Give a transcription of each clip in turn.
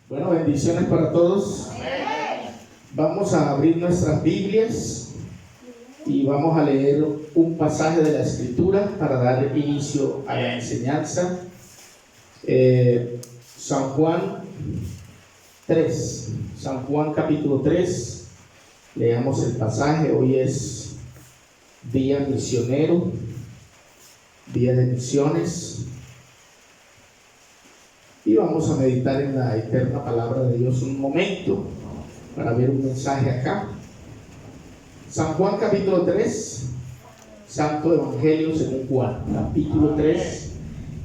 Bueno, bendiciones para todos. Vamos a abrir nuestras Biblias y vamos a leer un pasaje de la Escritura para dar inicio a la enseñanza. San Juan 3, San Juan capítulo 3, leamos el pasaje. Hoy es día misionero, día de misiones, y vamos a meditar en la eterna palabra de Dios un momento para ver un mensaje acá. San Juan capítulo 3, Santo Evangelio según Juan, capítulo 3,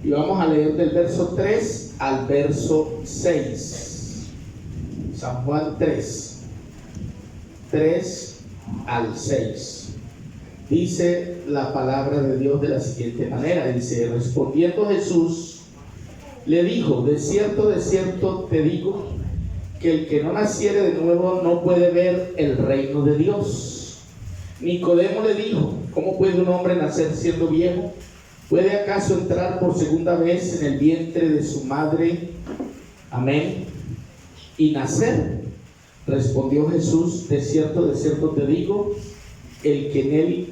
y vamos a leer del verso 3 al verso 6. San Juan 3 al 6. Dice la palabra de Dios de la siguiente manera. Dice: respondiendo Jesús le dijo: de cierto te digo, que el que no naciere de nuevo no puede ver el reino de Dios. Nicodemo le dijo: ¿cómo puede un hombre nacer siendo viejo? ¿Puede acaso entrar por segunda vez en el vientre de su madre? Amén. ¿Y nacer? Respondió Jesús: de cierto te digo, el que en él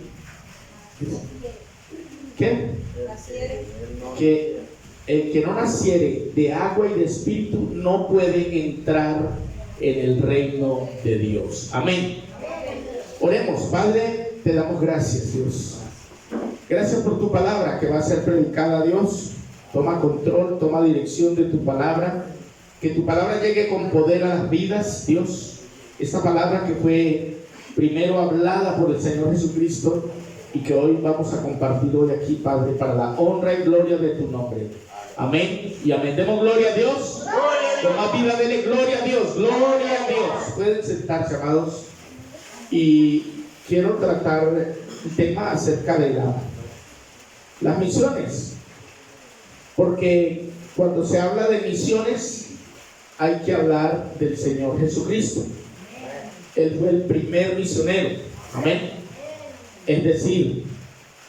que el que no naciere de agua y de espíritu no puede entrar en el reino de Dios. Amén. Oremos. Padre, te damos gracias, Dios. Gracias por tu palabra que va a ser predicada, Dios. Toma control, toma dirección de tu palabra. Que tu palabra llegue con poder a las vidas, Dios. Esta palabra que fue primero hablada por el Señor Jesucristo y que hoy vamos a compartir hoy aquí, Padre, para la honra y gloria de tu nombre. Amén y amén. Demos gloria a Dios. Con más vida, dele gloria a Dios. Gloria a Dios. Pueden sentarse, amados. Y quiero tratar un tema acerca de las misiones. Porque cuando se habla de misiones, hay que hablar del Señor Jesucristo. Él fue el primer misionero. Amén. Es decir,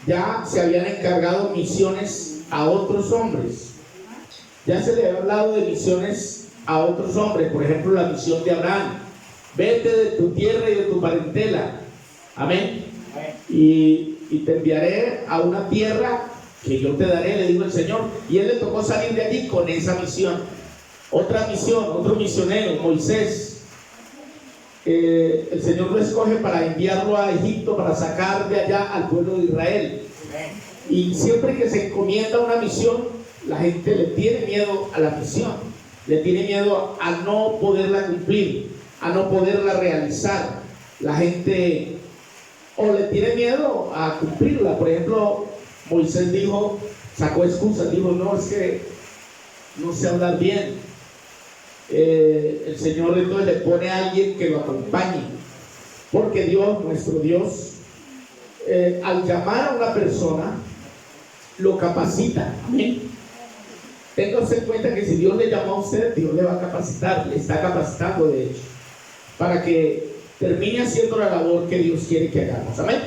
ya se habían encargado misiones a otros hombres. Ya se le había hablado de misiones a otros hombres. Por ejemplo, la misión de Abraham: vete de tu tierra y de tu parentela. Amén. Y te enviaré a una tierra que yo te daré, le dijo el Señor. Y él le tocó salir de allí con esa misión. Otra misión, otro misionero, Moisés. El Señor lo escoge para enviarlo a Egipto, para sacar de allá al pueblo de Israel. Y siempre que se encomienda una misión, la gente le tiene miedo a la misión, le tiene miedo a no poderla cumplir, a no poderla realizar. La gente o le tiene miedo a cumplirla. Por ejemplo, Moisés sacó excusas, dijo: no, es que no sé hablar bien. El Señor entonces le pone a alguien que lo acompañe, porque Dios, nuestro Dios, al llamar a una persona, lo capacita. Amén. Téngase en cuenta que si Dios le llamó a usted, Dios le va a capacitar, le está capacitando de hecho, para que termine haciendo la labor que Dios quiere que hagamos. Amén.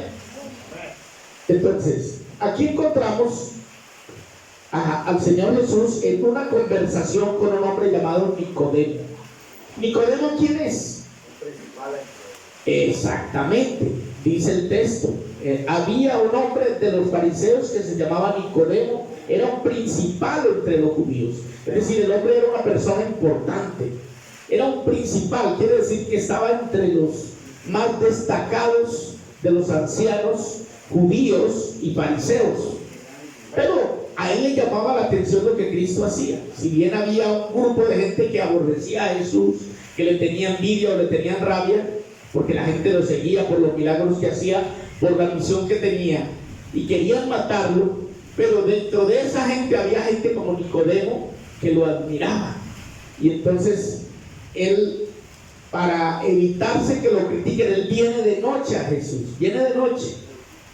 Entonces, aquí encontramos al Señor Jesús en una conversación con un hombre llamado Nicodemo. ¿Nicodemo quién es? Exactamente, dice el texto. Había un hombre de los fariseos que se llamaba Nicodemo. Era un principal entre los judíos. Es decir, el hombre era una persona importante. Era un principal, quiere decir que estaba entre los más destacados de los ancianos judíos y fariseos. Pero a él le llamaba la atención lo que Cristo hacía. Si bien había un grupo de gente que aborrecía a Jesús, que le tenía envidia o le tenían rabia, porque la gente lo seguía por los milagros que hacía, por la misión que tenía, y querían matarlo. Pero dentro de esa gente había gente como Nicodemo que lo admiraba. Y entonces él, para evitarse que lo critiquen, él viene de noche a Jesús, viene de noche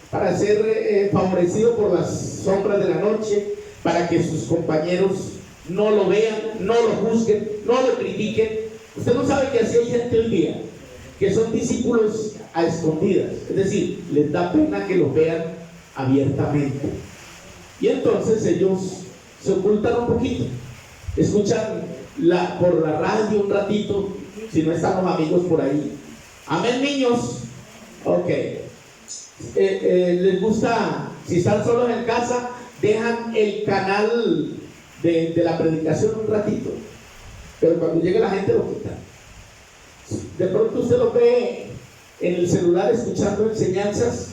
para ser favorecido por las sombras de la noche, para que sus compañeros no lo vean, no lo juzguen, no lo critiquen. Usted no sabe que así hay gente hoy día, que son discípulos a escondidas, es decir, les da pena que los vean abiertamente. Y entonces ellos se ocultan un poquito, escuchan por la radio un ratito, si no están los amigos por ahí. Amén, niños. Ok. Les gusta, si están solos en casa, dejan el canal de la predicación un ratito, pero cuando llega la gente lo quitan. De pronto usted lo ve en el celular escuchando enseñanzas,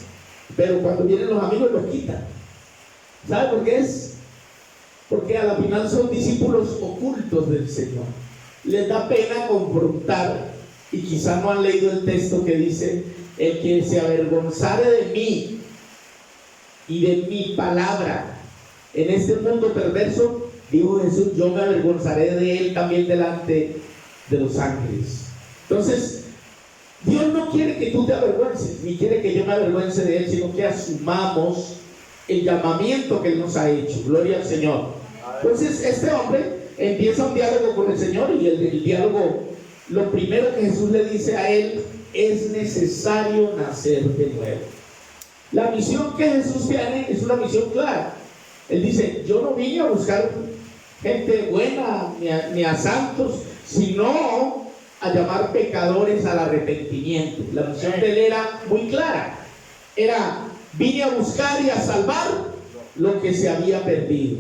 pero cuando vienen los amigos los quitan. ¿Sabe por qué es? Porque a la final son discípulos ocultos del Señor. Les da pena confrontar, y quizá no han leído el texto que dice: el que se avergonzare de mí y de mi palabra en este mundo perverso, dijo Jesús, yo me avergonzaré de él también delante de los ángeles. Entonces, Dios no quiere que tú te avergüences, ni quiere que yo me avergüence de él, sino que asumamos el llamamiento que él nos ha hecho. Gloria al Señor. Entonces, este hombre empieza un diálogo con el Señor, y el diálogo, lo primero que Jesús le dice a él: es necesario nacer de nuevo. La misión que Jesús tiene es una misión clara. Él dice: yo no vine a buscar gente buena ni a santos, sino a llamar pecadores al arrepentimiento. La misión de él era muy clara. Vine a buscar y a salvar lo que se había perdido.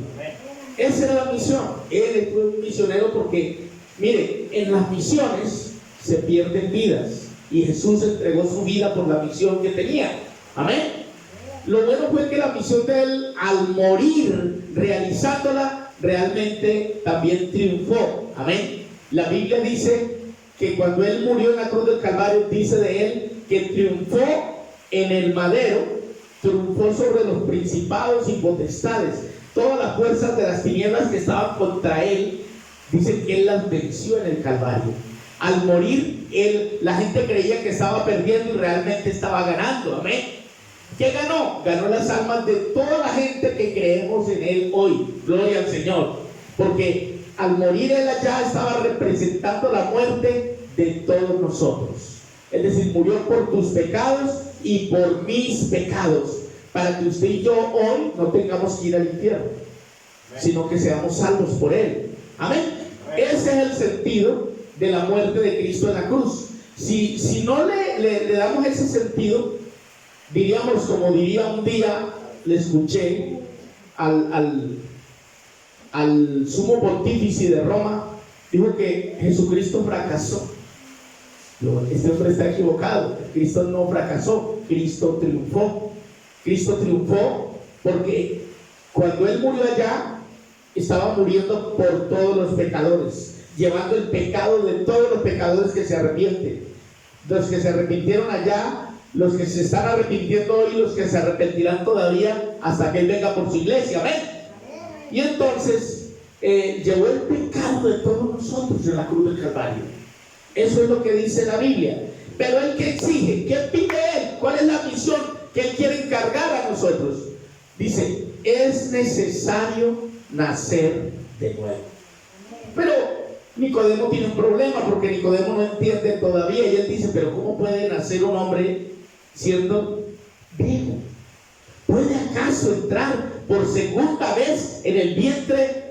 Esa era la misión. Él fue un misionero porque, mire, en las misiones se pierden vidas, y Jesús entregó su vida por la misión que tenía. Amén. Lo bueno fue que la misión de él, al morir realizándola, realmente también triunfó. Amén. La Biblia dice que cuando él murió en la cruz del Calvario, dice de él que triunfó en el madero, triunfó sobre los principados y potestades, todas las fuerzas de las tinieblas que estaban contra él. Dicen que él las venció en el Calvario. Al morir, la gente creía que estaba perdiendo, y realmente estaba ganando. Amén. ¿Qué ganó? Ganó las almas de toda la gente que creemos en él hoy. Gloria al Señor. Porque al morir él allá estaba representando la muerte de todos nosotros. Es decir, murió por tus pecados y por mis pecados, para que usted y yo hoy no tengamos que ir al infierno, sino que seamos salvos por él. Amén. Ese es el sentido de la muerte de Cristo en la cruz. Si no le damos ese sentido, diríamos, como diría un día, le escuché al sumo pontífice de Roma, dijo que Jesucristo fracasó. Este hombre está equivocado. Cristo no fracasó, Cristo triunfó. Cristo triunfó porque cuando él murió allá, estaba muriendo por todos los pecadores, llevando el pecado de todos los pecadores que se arrepienten. Los que se arrepintieron allá, los que se están arrepintiendo hoy, los que se arrepentirán todavía hasta que él venga por su iglesia. Amén. Y entonces llevó el pecado de todos nosotros en la cruz del Calvario. Eso es lo que dice la Biblia. Pero él, ¿qué exige? ¿Qué pide él? ¿Cuál es la misión que él quiere encargar a nosotros? Dice: es necesario nacer de nuevo. Pero Nicodemo tiene un problema, porque Nicodemo no entiende todavía, y él dice: pero ¿cómo puede nacer un hombre siendo viejo? ¿Puede acaso entrar por segunda vez en el vientre?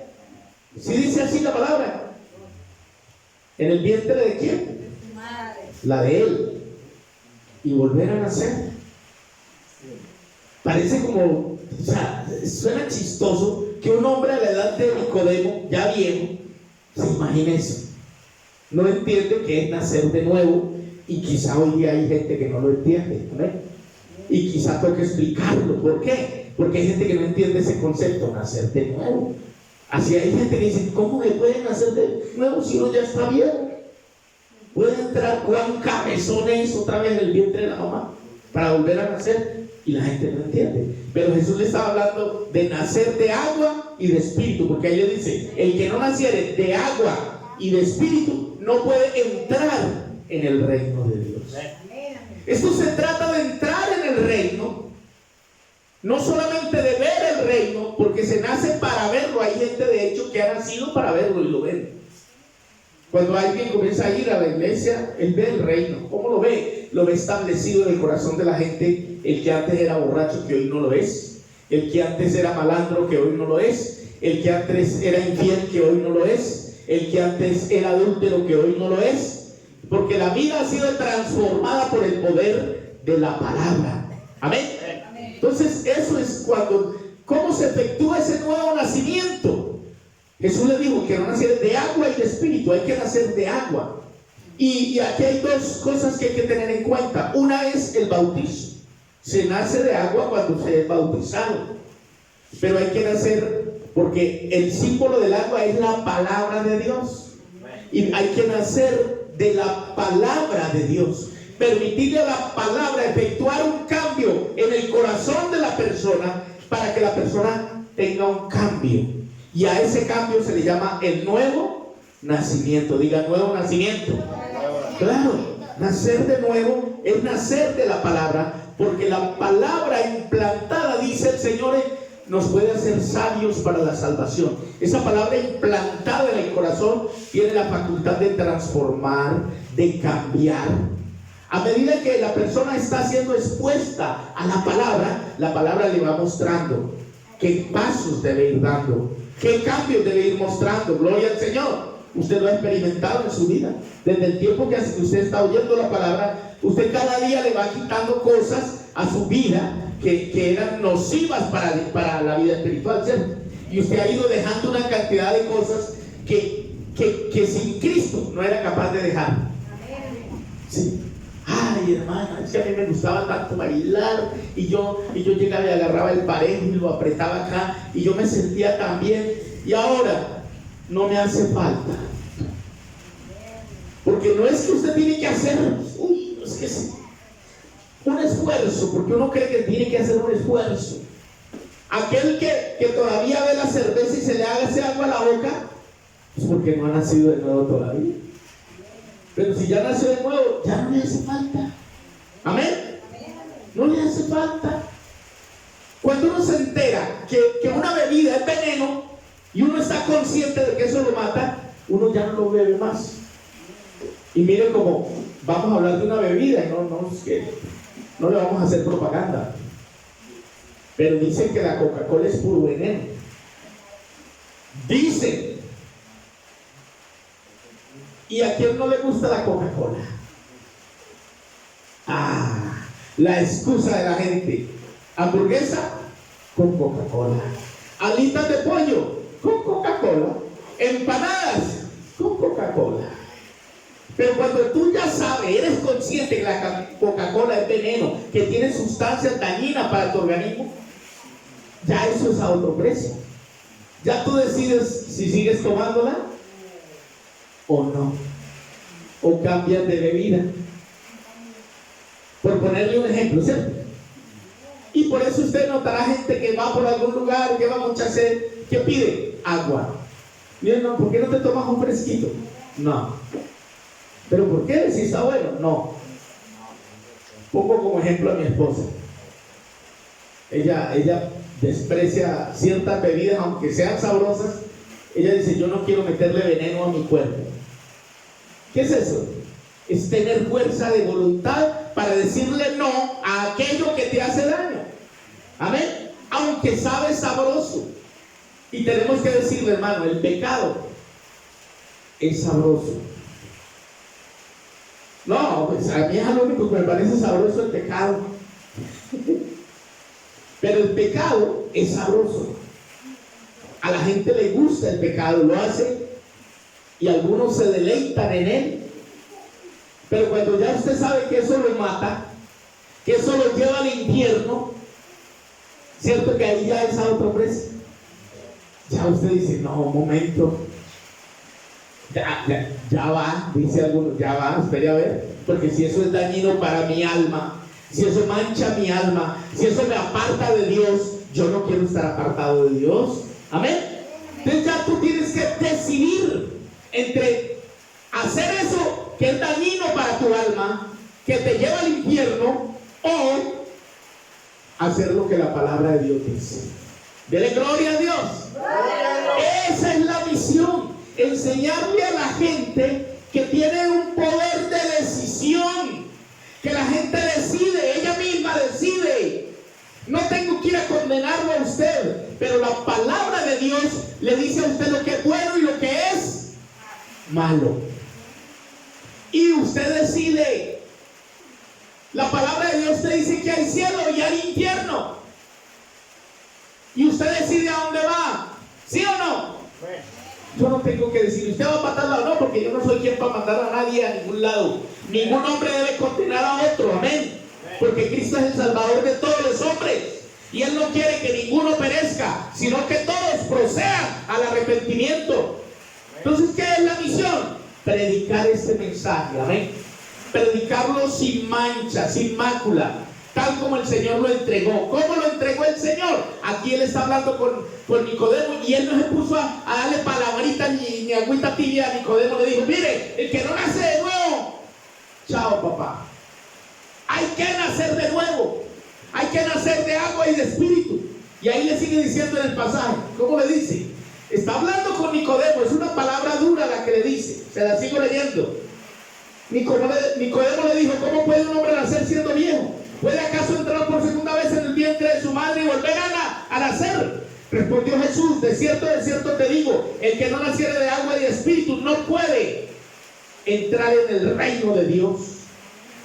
¿Sí dice así la palabra? ¿En el vientre de quién? Madre. La de él. Y volver a nacer. Parece como, o sea, suena chistoso que un hombre a la edad de Nicodemo, ya viejo, se imagine eso. No entiende que es nacer de nuevo, y quizá hoy día hay gente que no lo entiende, ¿no? Y quizá toque explicarlo. ¿Por qué? Porque hay gente que no entiende ese concepto, nacer de nuevo. Así hay gente que dice: ¿cómo que pueden nacer de nuevo si uno ya está viejo? Puede entrar cuán cabezón es otra vez en el vientre de la mamá para volver a nacer, y la gente no entiende. Pero Jesús le estaba hablando de nacer de agua y de espíritu, porque ahí le dice: el que no naciere de agua y de espíritu no puede entrar en el reino de Dios. Esto se trata de entrar en el reino, no solamente de ver el reino, porque se nace para verlo. Hay gente de hecho que ha nacido para verlo y lo ven. Cuando alguien comienza a ir a la iglesia, él ve el reino. ¿Cómo lo ve? Lo ve establecido en el corazón de la gente. El que antes era borracho, que hoy no lo es. El que antes era malandro, que hoy no lo es. El que antes era infiel, que hoy no lo es. el que antes era adúltero que hoy no lo es, porque la vida ha sido transformada por el poder de la palabra. Amén. Entonces eso es cómo se efectúa ese nuevo nacimiento. Jesús le dijo que no naciera de agua y de espíritu, hay que nacer de agua. Y aquí hay dos cosas que hay que tener en cuenta. Una es el bautizo. Se nace de agua cuando se es bautizado, pero hay que nacer, porque el símbolo del agua es la palabra de Dios, y hay que nacer de la palabra de Dios, permitirle a la palabra efectuar un cambio en el corazón de la persona, para que la persona tenga un cambio, y a ese cambio se le llama el nuevo nacimiento. Diga, nuevo nacimiento. Claro, nacer de nuevo es nacer de la palabra, porque la palabra implantada, dice el Señor, nos puede hacer sabios para la salvación. Esa palabra implantada en el corazón tiene la facultad de transformar, de cambiar. A medida que la persona está siendo expuesta a la palabra le va mostrando qué pasos debe ir dando, qué cambios debe ir mostrando. Gloria al Señor. Usted lo ha experimentado en su vida. Desde el tiempo que usted está oyendo la palabra, usted cada día le va quitando cosas a su vida que eran nocivas para la vida espiritual, ¿cierto? Y usted ha ido dejando una cantidad de cosas que sin Cristo no era capaz de dejar. Sí. Ay, hermana, es que a mí me gustaba tanto bailar, y yo llegaba y agarraba el parejo y lo apretaba acá, y yo me sentía tan bien, y ahora no me hace falta. Porque no es que usted tiene que hacer no es que sí, un esfuerzo, porque uno cree que tiene que hacer un esfuerzo. Aquel que todavía ve la cerveza y se le haga ese agua a la boca, es porque no ha nacido de nuevo todavía. Pero si ya nació de nuevo, ya no le hace falta. Amén. No le hace falta. Cuando uno se entera que una bebida es veneno y uno está consciente de que eso lo mata, uno ya no lo bebe más. Y miren cómo vamos a hablar de una bebida, y no le vamos a hacer propaganda, pero dicen que la Coca-Cola es puro veneno. Dicen. ¿Y a quién no le gusta la Coca-Cola? La excusa de la gente: hamburguesa con Coca-Cola, alitas de pollo con Coca-Cola, empanadas con Coca-Cola. Pero cuando tú ya sabes, eres consciente que la Coca-Cola es veneno, que tiene sustancias dañinas para tu organismo, ya eso es a otro precio. Ya tú decides si sigues tomándola o no, o cambias de bebida, por ponerle un ejemplo, ¿cierto? Y por eso usted notará gente que va por algún lugar, que va mucha sed, que pide agua. Miren, no, ¿por qué no te tomas un fresquito? No. ¿Pero por qué? Si está bueno. No. Pongo como ejemplo a mi esposa. Ella desprecia ciertas bebidas, aunque sean sabrosas. Ella dice: yo no quiero meterle veneno a mi cuerpo. ¿Qué es eso? Es tener fuerza de voluntad para decirle no a aquello que te hace daño. Amén. Aunque sabe sabroso. Y tenemos que decirle, hermano, el pecado es sabroso. No, pues a mí es lo único que me parece sabroso el pecado. Pero el pecado es sabroso. A la gente le gusta el pecado, lo hace, y algunos se deleitan en él. Pero cuando ya usted sabe que eso lo mata, que eso lo lleva al infierno, cierto que ahí ya es a otro precio. Ya usted dice: no, un momento, ya va, dice alguno, ya va, espere a ver, porque si eso es dañino para mi alma, si eso mancha mi alma, si eso me aparta de Dios, yo no quiero estar apartado de Dios. Amén. Entonces ya tú tienes que decidir entre hacer eso que es dañino para tu alma, que te lleva al infierno, o hacer lo que la palabra de Dios dice. Dele gloria a Dios. Esa es la misión: enseñarle a la gente que tiene un poder de decisión, que la gente decide, ella misma decide. No tengo que ir a condenarlo a usted, pero la palabra de Dios le dice a usted lo que es bueno y lo que es malo. Y usted decide. La palabra de Dios te dice que hay cielo y hay infierno. Y usted decide a dónde va. ¿Sí o no? Yo no tengo que decir, usted va para tal lado, no, porque yo no soy quien para mandar a nadie a ningún lado. Ningún hombre debe condenar a otro, amén. Porque Cristo es el Salvador de todos los hombres. Y Él no quiere que ninguno perezca, sino que todos procedan al arrepentimiento. Entonces, ¿qué es la misión? Predicar este mensaje, amén. Predicarlo sin mancha, sin mácula, tal como el Señor lo entregó. ¿Cómo lo entregó el Señor? Aquí Él está hablando con Nicodemo, y Él no se puso a darle palabrita ni agüita tibia a Nicodemo. Le dijo, mire, el que no nace de nuevo, chao papá. Hay que nacer de nuevo. Hay que nacer de agua y de espíritu. Y ahí le sigue diciendo en el pasaje. ¿Cómo le dice? Está hablando con Nicodemo. Es una palabra dura la que le dice. Se la sigo leyendo. Nicodemo le dijo, ¿cómo puede un hombre nacer siendo viejo? ¿Puede acaso entrar por segunda vez en el vientre de su madre y volver a nacer? Respondió Jesús, de cierto te digo, el que no naciere de agua y de espíritu no puede entrar en el reino de Dios.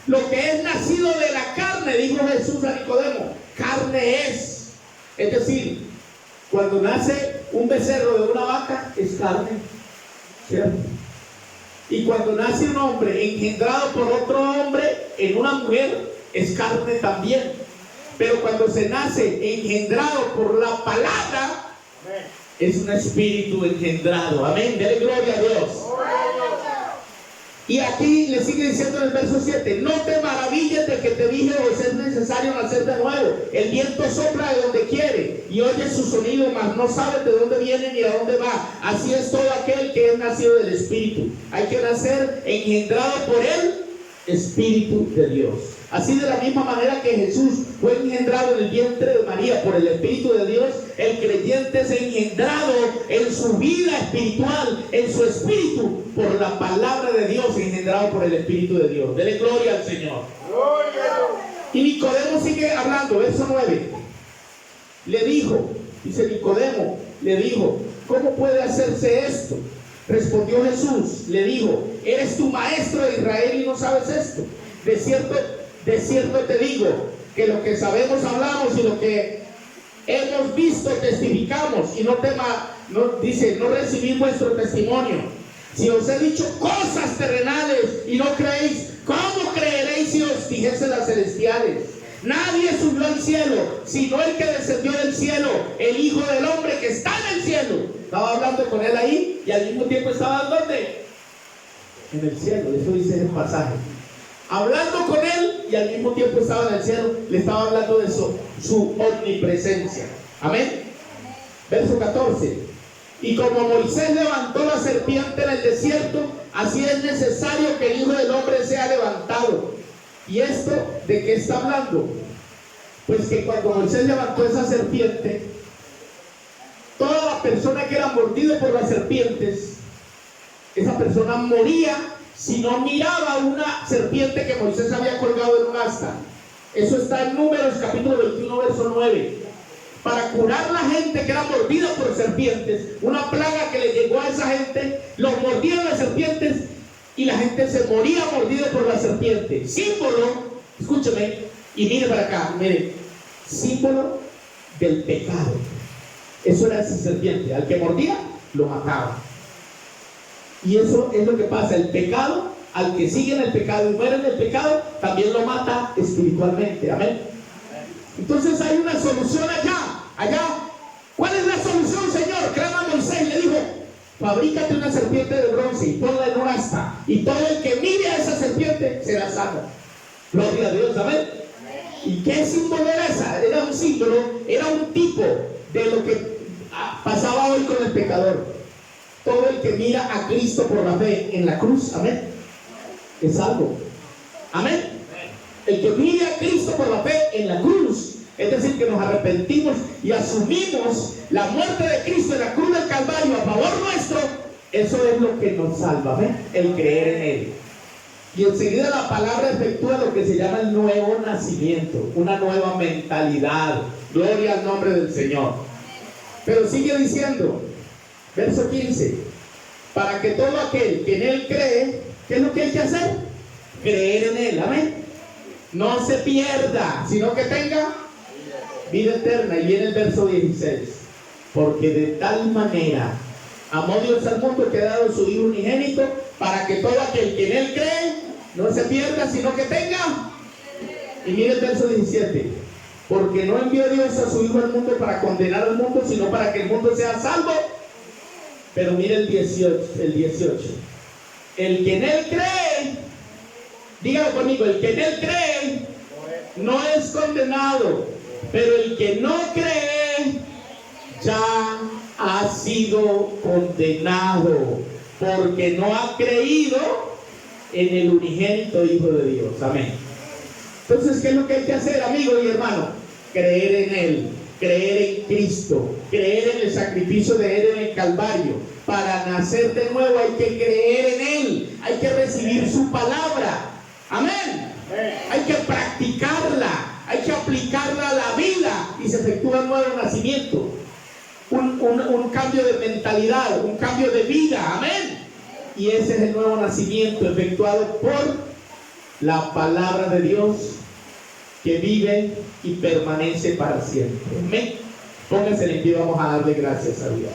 Lo que es nacido de la carne, dijo Jesús a Nicodemo, carne es. Es decir, cuando nace un becerro de una vaca, es carne, ¿cierto? Y cuando nace un hombre engendrado por otro hombre en una mujer, es carne también. Pero cuando se nace engendrado por la palabra, es un espíritu engendrado. Amén. Dele gloria a Dios. Y aquí le sigue diciendo en el verso 7, no te maravilles de que te dije, os es necesario nacer de nuevo. El viento sopla de donde quiere y oye su sonido, mas no sabes de dónde viene ni a dónde va. Así es todo aquel que es nacido del Espíritu. Hay que nacer engendrado por el Espíritu de Dios. Así, de la misma manera que Jesús fue engendrado en el vientre de María por el Espíritu de Dios, el creyente es engendrado en su vida espiritual, en su espíritu, por la palabra de Dios, engendrado por el Espíritu de Dios. Dele gloria al Señor. Gloria. Y Nicodemo sigue hablando, verso 9. Le dijo, dice Nicodemo, le dijo, ¿cómo puede hacerse esto? Respondió Jesús, le dijo, ¿eres tu maestro de Israel y no sabes esto? De cierto te digo, que lo que sabemos hablamos y lo que hemos visto testificamos, y no recibid vuestro testimonio. Si os he dicho cosas terrenales y no creéis, ¿cómo creeréis si os dijese las celestiales? Nadie subió al cielo, sino el que descendió del cielo, el Hijo del Hombre que está en el cielo. Estaba hablando con él ahí, y al mismo tiempo estaba ¿dónde? En el cielo. Eso dice el pasaje. Hablando con él y al mismo tiempo estaba en el cielo. Le estaba hablando de su omnipresencia. Amén. Verso 14. Y como Moisés levantó la serpiente en el desierto, así es necesario que el Hijo del Hombre sea levantado. ¿Y esto de qué está hablando? Pues que cuando Moisés levantó esa serpiente, toda la persona que era mordida por las serpientes, esa persona moría si no miraba una serpiente que Moisés había colgado en un asta. Eso está en Números capítulo 21 verso 9. Para curar a la gente que era mordida por serpientes, una plaga que le llegó a esa gente, los mordían las serpientes y la gente se moría mordida por la serpiente. Símbolo, escúcheme y mire para acá, mire, símbolo del pecado. Eso era esa serpiente, al que mordía lo mataba. Y eso es lo que pasa, el pecado, al que sigue en el pecado y muere en el pecado, también lo mata espiritualmente. Amén. Entonces hay una solución allá. ¿Cuál es la solución, Señor? Clama a Moisés y le dijo, fabrícate una serpiente de bronce y ponla en un asta, y todo el que mire a esa serpiente será sano. Gloria a Dios, amén. ¿Y qué símbolo era esa? Era un símbolo, era un tipo de lo que pasaba hoy con el pecador. Todo el que mira a Cristo por la fe en la cruz, amén, es salvo. Amén. El que mira a Cristo por la fe en la cruz, es decir, que nos arrepentimos y asumimos la muerte de Cristo en la cruz del Calvario a favor nuestro, eso es lo que nos salva, amén, el creer en Él. Y enseguida la palabra efectúa lo que se llama el nuevo nacimiento, una nueva mentalidad. Gloria al nombre del Señor. Pero sigue diciendo, verso 15, para que todo aquel que en Él cree, ¿qué es lo que hay que hacer? Creer en Él, amén. No se pierda, sino que tenga vida eterna. Y viene el verso 16. Porque de tal manera amó Dios al mundo que ha dado su Hijo unigénito, para que todo aquel que en Él cree no se pierda, sino que tenga. Y mire el verso 17. Porque no envió Dios a su Hijo al mundo para condenar al mundo, sino para que el mundo sea salvo. Pero mire el 18. El que en Él cree, dígalo conmigo, el que en Él cree no es condenado, pero el que no cree ya ha sido condenado, porque no ha creído en el unigénito Hijo de Dios. Amén. Entonces, ¿qué es lo que hay que hacer, amigo y hermano? Creer en Él, creer en Cristo, creer en el sacrificio de Él en el Calvario. Para nacer de nuevo hay que creer en Él, hay que recibir su palabra. Amén. Hay que practicarla, hay que aplicarla a la vida y se efectúa un nuevo nacimiento, un cambio de mentalidad, un cambio de vida. Amén. Y ese es el nuevo nacimiento efectuado por la palabra de Dios, que vive y permanece para siempre. Amén. Pónganse en pie, vamos a darle gracias a Dios.